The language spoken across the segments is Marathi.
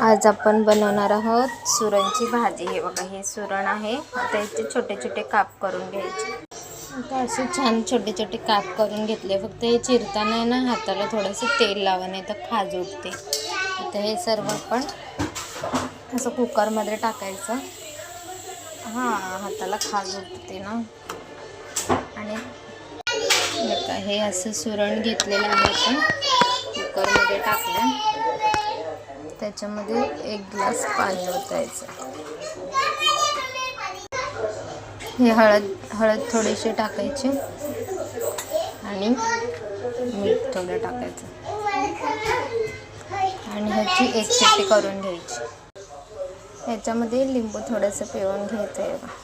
आज आपण बनवणार आहोत सुरणची भाजी। हे बघा, हे सुरण आहे। आता याचे छोटे छोटे काप करून घ्यायचे। आता असे छान छोटे छोटे काप करून घेतले। फक्त हे चिरताना ना हाताला थोडंसं तेल लावा, नाही तर खाज उठते। आता हे सर्व आपण असं कुकरमध्ये टाकायचं। हाताला खाज उठते ना। आणि हे असं सुरण घेतलेलं आहे, आपण कुकरमध्ये टाकलं। त्याच्यामध्ये 1 ग्लास पाणी ओतायचं। हे हळद थोडीशी टाकायची आणि मीठ थोडं टाकायचं आणि ह्याची एक शिट्टी करून घ्यायची। ह्याच्यामध्ये लिंबू थोडंसं पिळून घ्यायचं आहे बघा।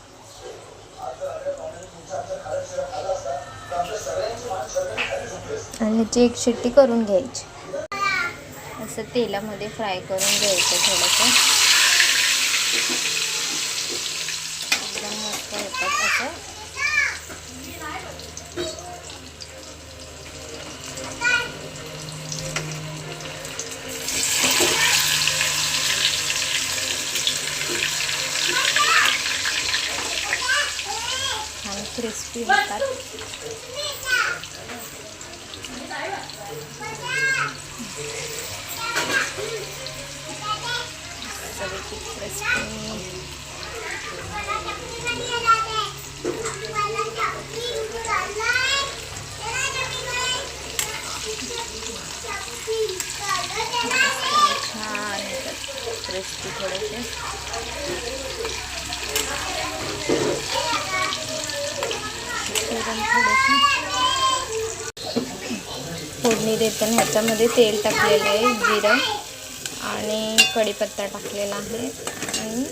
आणि ह्याची एक शिट्टी करून घ्यायची। असं तेलामध्ये फ्राय करून घ्यायचं थोडंसं। एकदम मस्त होतात असं। छान क्रिस्पी होतात। क्रिस्पी थोडेसे फोडणी देताना ह्याच्यामध्ये तेल टाकलेलं आहे, जिरं आणि कढीपत्ता टाकलेला आहे आणि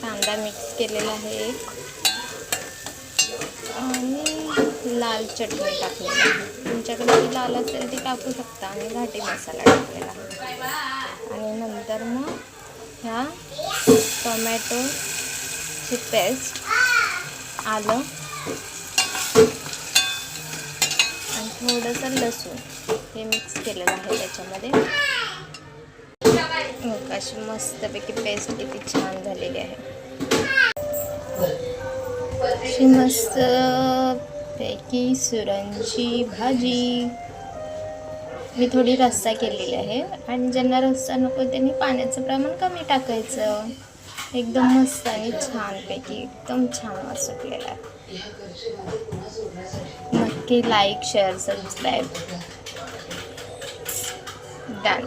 कांदा मिक्स केलेला आहे एक, आणि लाल चटणी टाकलेली आहे। तुमच्याकडे जी लाल असेल ती टाकू शकता। आणि घाटी मसाला टाकलेला आहे। आणि नंतर मग ह्या टोमॅटोची पेस्ट, आलं आणि थोडंसं लसूण हे मिक्स केलेलं आहे त्याच्यामध्ये। अशी मस्तपैकी पेस्ट किती छान झालेली आहे। अशी मस्त पैकी सुरणची भाजी। मी थोडी रस्सा केलेली आहे, आणि ज्यांना रस्सा नको त्यांनी पाण्याचं प्रमाण कमी टाकायचं। एकदम मस्त आणि छानपैकी एकदम छान सुटलेला आहे। नक्की लाईक, शेअर, सबस्क्राईब डन।